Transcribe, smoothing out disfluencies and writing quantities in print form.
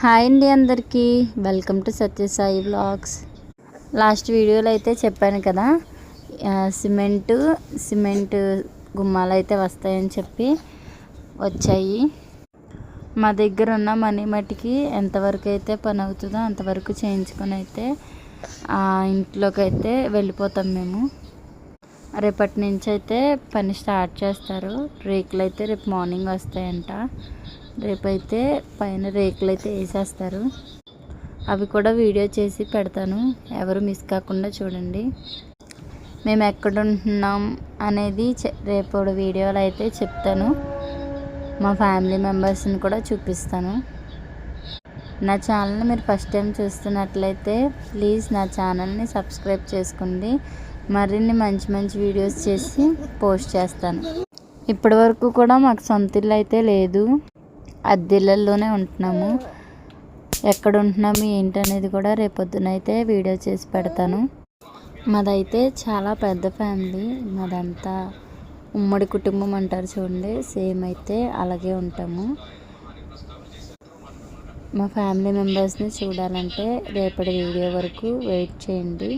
Hi అండి అందరికీ, welcome to Satyasai vlogs. Last వీడియోలో అయితే చెప్పాను కదా, సిమెంట్ గుమ్మాలు అయితే వస్తాయని చెప్పి వచ్చాయి. మా దగ్గర ఉన్న మనీ మట్టికి ఎంతవరకు అయితే పని అవుతుందో అంతవరకు చేయించుకొని అయితే ఆ ఇంట్లోకి అయితే వెళ్ళిపోతాం మేము. రేపటి నుంచి అయితే పని స్టార్ట్ చేస్తారు. రేకులు అయితే రేపు మార్నింగ్ వస్తాయంట. రేపైతే పైన రేకులు అయితే వేసేస్తారు. అవి కూడా వీడియో చేసి పెడతాను, ఎవరు మిస్ కాకుండా చూడండి. మేము ఎక్కడ ఉంటున్నాం అనేది రేపు వీడియోలో అయితే చెప్తాను. మా ఫ్యామిలీ మెంబర్స్ని కూడా చూపిస్తాను. నా ఛానల్ని మీరు ఫస్ట్ టైం చూస్తున్నట్లయితే ప్లీజ్ నా ఛానల్ని సబ్స్క్రైబ్ చేసుకోండి. మరిన్ని మంచి మంచి వీడియోస్ చేసి పోస్ట్ చేస్తాను. ఇప్పటి వరకు కూడా మాకు సొంత ఇల్లు అయితే లేదు, అద్దెలలోనే ఉంటున్నాము. ఎక్కడ ఉంటున్నాము ఏంటి అనేది కూడా రేపొద్దునైతే వీడియో చేసి పెడతాను. మాదైతే చాలా పెద్ద ఫ్యామిలీ, మాదంతా ఉమ్మడి కుటుంబం అంటారు చూడండి, సేమ్ అయితే అలాగే ఉంటాము. మా ఫ్యామిలీ మెంబర్స్ని చూడాలంటే రేపటి వీడియో వరకు వెయిట్ చేయండి.